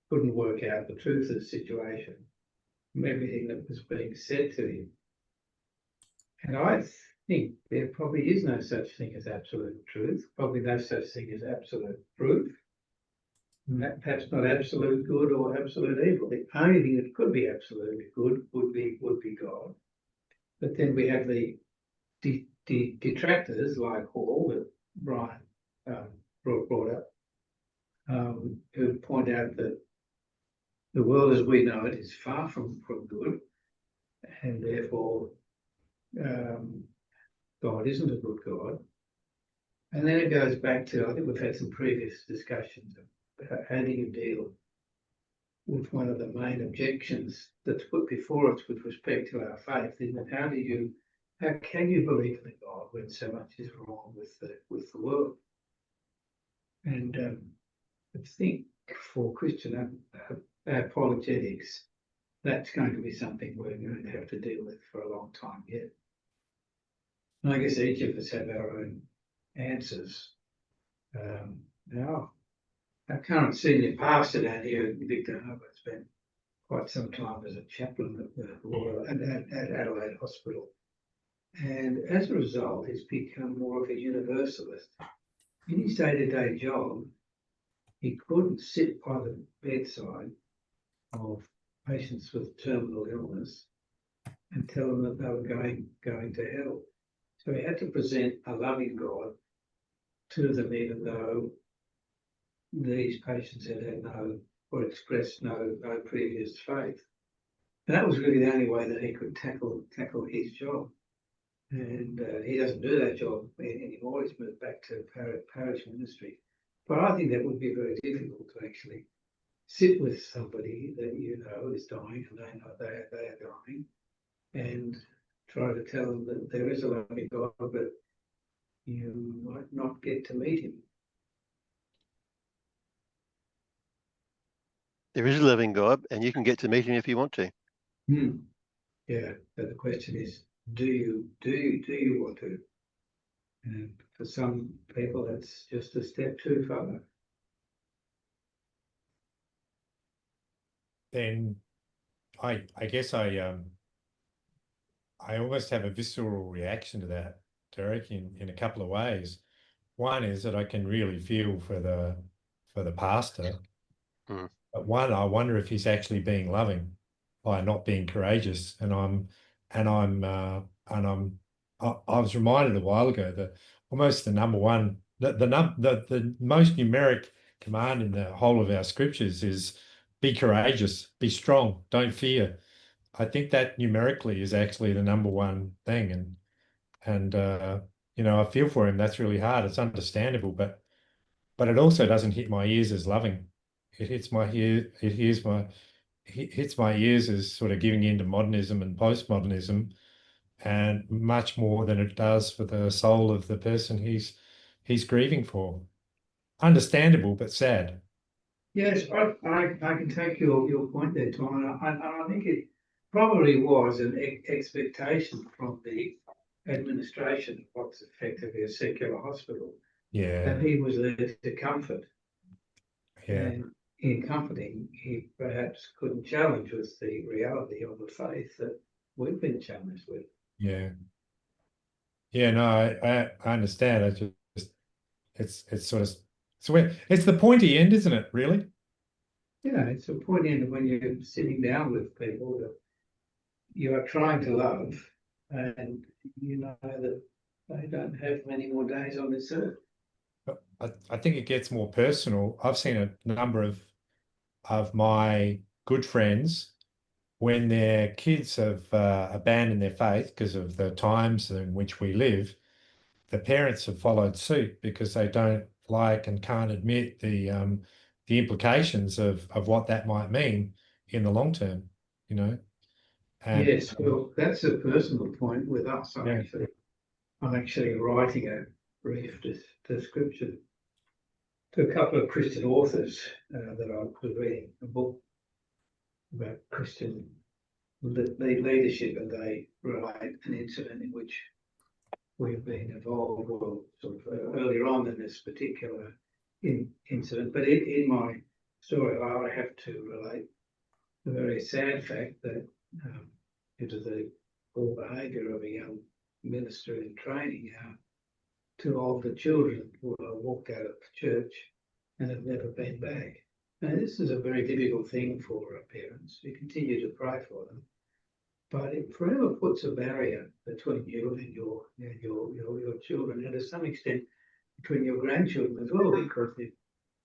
couldn't work out the truth of the situation from everything that was being said to him. And I think there probably is no such thing as absolute truth, probably no such thing as absolute truth. Perhaps not absolute good or absolute evil. The only thing that could be absolutely good would be God. But then we have the detractors like Hall that Brian brought up, who point out that the world as we know it is far from good, and therefore God isn't a good God. And then it goes back to, I think we've had some previous discussions about how do you deal with one of the main objections that's put before us with respect to our faith, is that how can you believe in a God when so much is wrong with the world? And I think for Christian apologetics, that's going to be something we're going to have to deal with for a long time yet. And I guess each of us have our own answers. Now, our current senior pastor down here, Victor Harbour, spent quite some time as a chaplain at Adelaide Hospital. And as a result, he's become more of a universalist. In his day-to-day job, he couldn't sit by the bedside of patients with terminal illness and tell them that they were going to hell. So he had to present a loving God to them, even though these patients had no or expressed no previous faith. And that was really the only way that he could tackle his job. And he doesn't do that job anymore. He's moved back to parish ministry. But I think that would be very difficult to actually sit with somebody that you know is dying, and they know they are dying, and try to tell them that there is a loving God, but you might not get to meet him. There is a living God, and you can get to meet him if you want to. Yeah, but the question is, do you want to? And for some people, that's just a step too far. Then I guess I almost have a visceral reaction to that, Derek, in a couple of ways. One is that I can really feel for the pastor. But one, I wonder if he's actually being loving by not being courageous. I was reminded a while ago that almost the number one, the most numeric command in the whole of our scriptures is be courageous, be strong, don't fear. I think that numerically is actually the number one thing. And you know, I feel for him. That's really hard. It's understandable, but it also doesn't hit my ears as loving. It hits my ear. It hits my ears as sort of giving in to modernism and postmodernism, and much more than it does for the soul of the person he's grieving for. Understandable, but sad. Yes, I can take your point there, Tom, and I think it probably was an expectation from the administration of what's effectively a secular hospital. Yeah. That he was there to comfort. Yeah. And in comforting, he perhaps couldn't challenge with the reality of the faith that we've been challenged with. Yeah. Yeah, no, I understand. I just it's sort of it's the pointy end, isn't it, really? Yeah, it's a point in when you're sitting down with people that you are trying to love, and you know that they don't have many more days on this earth. I think it gets more personal. I've seen a number of my good friends, when their kids have abandoned their faith because of the times in which we live, the parents have followed suit because they don't like and can't admit the implications of what that might mean in the long term, you know. And yes, well, that's a personal point with us. I'm actually writing a brief description to a couple of Christian authors that I was reading a book about Christian leadership, and they relate an incident in which we've been involved, well, sort of earlier on in this particular incident. But in my story, I would have to relate the very sad fact that due to the poor behaviour of a young minister in training, two older children walked out of church and have never been back. Now, this is a very difficult thing for parents. We continue to pray for them, but it forever puts a barrier between you and your children, and to some extent between your grandchildren as well, because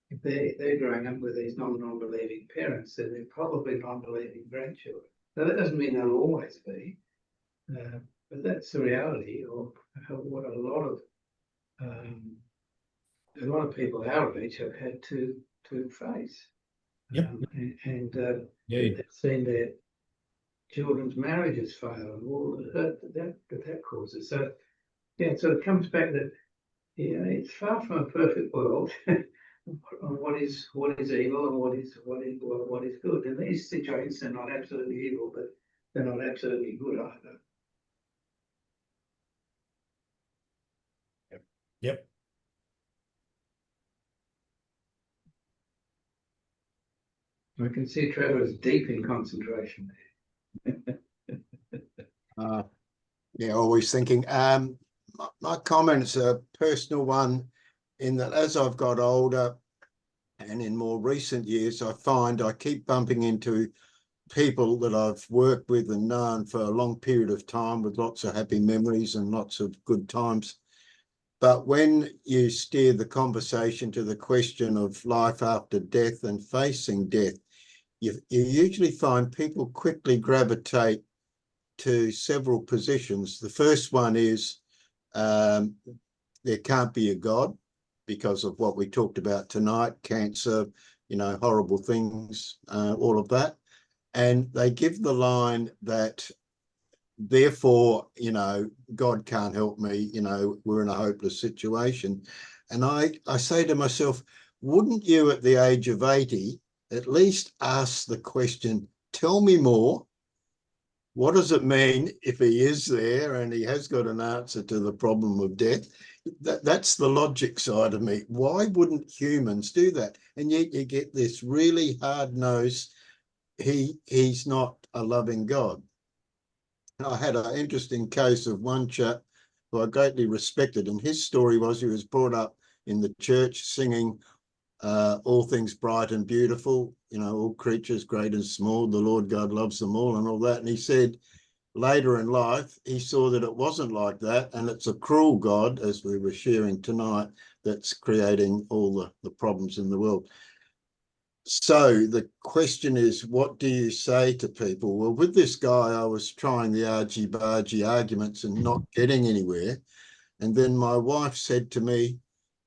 if they're growing up with these non-believing parents, then they're probably non-believing grandchildren. Now, that doesn't mean they'll always be, but that's the reality of what a lot of people our age have had to face. Yep. They've seen their children's marriages fail and all the hurt that causes. So yeah, so it comes back that it's far from a perfect world on what is evil and what is good. And these situations are not absolutely evil, but they're not absolutely good either. Yep. I can see Trevor is deep in concentration there. Yeah, always thinking. My comment's a personal one in that as I've got older and in more recent years, I find I keep bumping into people that I've worked with and known for a long period of time with lots of happy memories and lots of good times. But when you steer the conversation to the question of life after death and facing death, you usually find people quickly gravitate to several positions. The first one is there can't be a God because of what we talked about tonight, cancer, horrible things, all of that. And they give the line that, therefore, God can't help me, we're in a hopeless situation. And I say to myself, wouldn't you at the age of 80 at least ask the question, tell me more? What does it mean if he is there and he has got an answer to the problem of death? That's the logic side of me. Why wouldn't humans do that? And yet you get this really hard-nosed, he's not a loving God. I had an interesting case of one chap who I greatly respected, and his story was he was brought up in the church singing all things bright and beautiful, all creatures great and small, the Lord God loves them all and all that. And he said later in life, he saw that it wasn't like that, and it's a cruel God, as we were sharing tonight, that's creating all the problems in the world. So the question is, what do you say to people? Well, with this guy, I was trying the argy-bargy arguments and not getting anywhere. And then my wife said to me,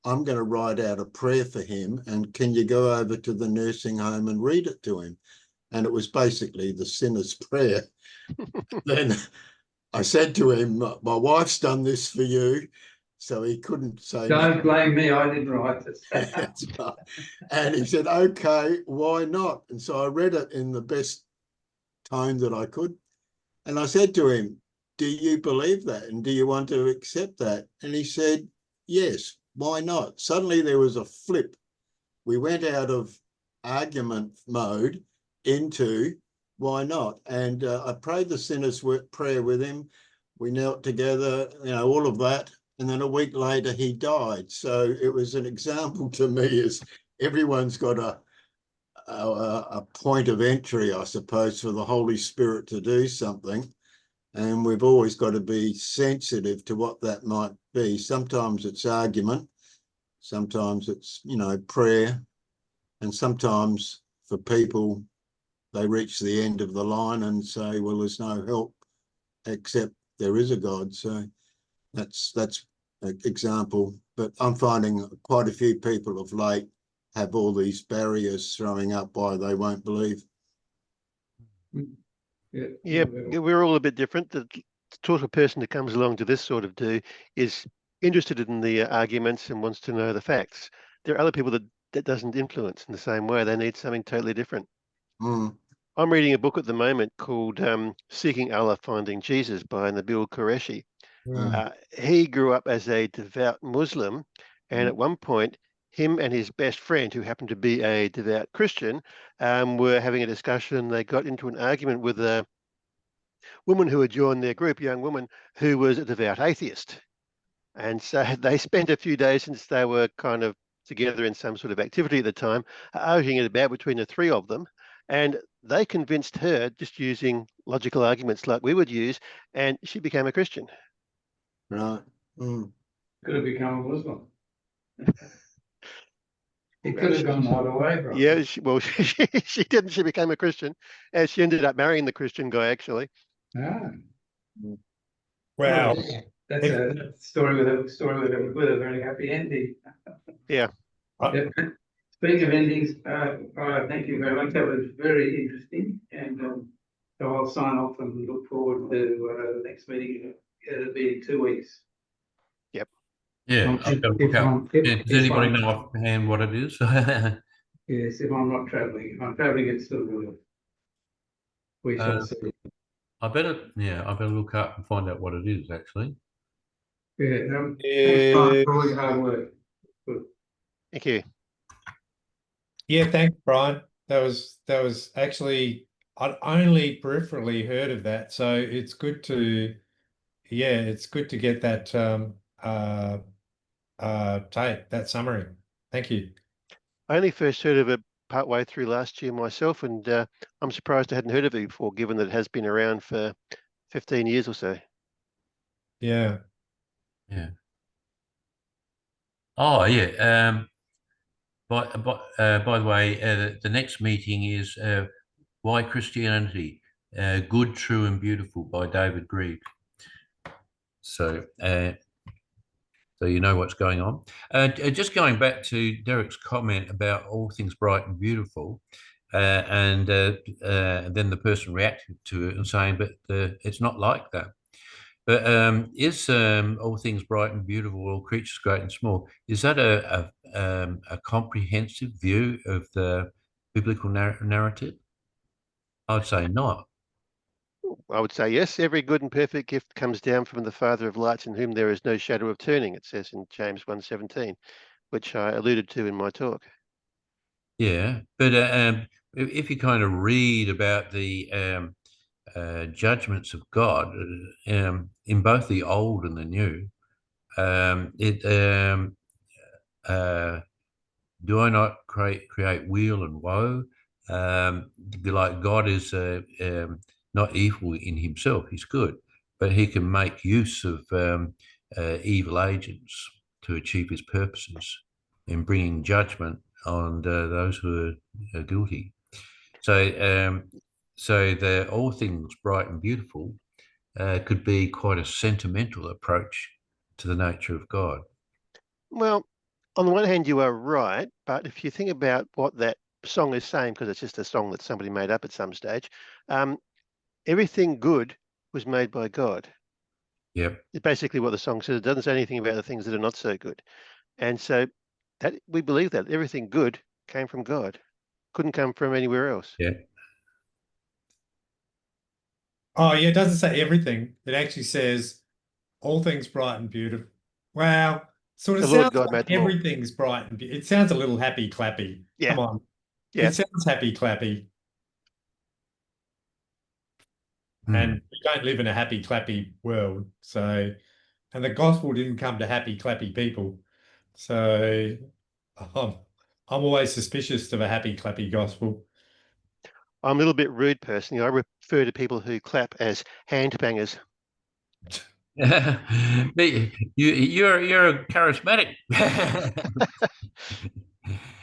I'm going to write out a prayer for him, and can you go over to the nursing home and read it to him? And it was basically the sinner's prayer. Then I said to him, my wife's done this for you. So he couldn't say Don't blame me, I didn't write this. And he said, okay, why not? And so I read it in the best tone that I could. And I said to him, do you believe that? And do you want to accept that? And he said, yes, why not? Suddenly there was a flip. We went out of argument mode into why not? And I prayed the sinner's prayer with him. We knelt together, all of that. And then a week later, he died. So it was an example to me as everyone's got a point of entry, I suppose, for the Holy Spirit to do something. And we've always got to be sensitive to what that might be. Sometimes it's argument, sometimes it's, prayer, and sometimes for people, they reach the end of the line and say, well, there's no help except there is a God. So that's an example. But I'm finding quite a few people of late have all these barriers throwing up why they won't believe. Yeah, we're all a bit different. The sort of person that comes along to this sort of do is interested in the arguments and wants to know the facts. There are other people that doesn't influence in the same way. They need something totally different. I'm reading a book at the moment called Seeking Allah, Finding Jesus by Nabil Qureshi. He grew up as a devout Muslim, and at one point him and his best friend, who happened to be a devout Christian, were having a discussion. They got into an argument with a woman who had joined their group, a young woman who was a devout atheist. And so they spent a few days, since they were kind of together in some sort of activity at the time, arguing it about between the three of them. And they convinced her just using logical arguments like we would use, and she became a Christian. Right. Mm. Could have become a Muslim. It could have gone either way, bro. Yeah, she didn't. She became a Christian, and she ended up marrying the Christian guy, actually. Ah. Wow. That's a story with a very happy ending. Yeah. Yeah. Speaking of endings, thank you very much. That was very interesting, and so I'll sign off and look forward to the next meeting. It'll be in 2 weeks. Yeah. I've got to look up. Does anybody know offhand what it is? Yes, if I'm not travelling. If I'm travelling, it's still good. We shall see. I better look up and find out what it is, actually. Yeah, thanks, Brian, for all your hard work. Good. Thank you. Yeah, thanks, Brian. That was actually, I'd only peripherally heard of that, so it's good to get that tape, that summary. Thank you. I only first heard of it partway through last year myself, and I'm surprised I hadn't heard of it before, given that it has been around for 15 years or so. Yeah. Yeah. Oh, yeah. By the way, the next meeting is Why Christianity, Good, True and Beautiful by David Grieve. So you know what's going on. Just going back to Derek's comment about all things bright and beautiful, and then the person reacted to it and saying, but it's not like that. But is all things bright and beautiful, all creatures great and small, is that a comprehensive view of the biblical narrative? I would say not. I would say yes. Every good and perfect gift comes down from the Father of lights, in whom there is no shadow of turning, it says in James 1:17, which I alluded to in my talk. Yeah, but if you kind of read about the judgments of God in both the Old and the New, do I not create weal and woe? Like God is not evil in himself; he's good, but he can make use of evil agents to achieve his purposes in bringing judgment on those who are guilty. So, the all things bright and beautiful could be quite a sentimental approach to the nature of God. Well, on the one hand, you are right, but if you think about what that song is saying, because it's just a song that somebody made up at some stage, everything good was made by God. Yep. It's basically what the song says. It doesn't say anything about the things that are not so good. And so that we believe that everything good came from God. Couldn't come from anywhere else. Yeah. Oh, yeah, it doesn't say everything. It actually says all things bright and beautiful. Wow. Sort of The Lord sounds God made like them all. everything's bright and beautiful. It sounds a little happy clappy. Yeah. Come on. Yeah. It sounds happy clappy. Hmm. And we don't live in a happy clappy world. So, and the gospel didn't come to happy clappy people. So I'm always suspicious of a happy clappy gospel. I'm a little bit rude personally. I refer to people who clap as hand bangers. You're charismatic.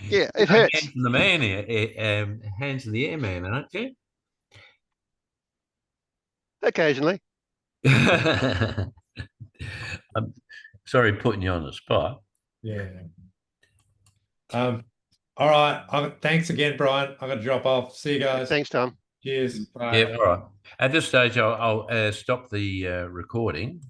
Yeah, it hurts. Hands in the man here, hands in the air man, aren't you? Occasionally. I'm sorry putting you on the spot. Yeah. All right. Thanks again, Brian. I'm going to drop off. See you guys. Thanks, Tom. Cheers. Bye. Yeah, all right. At this stage, I'll stop the recording.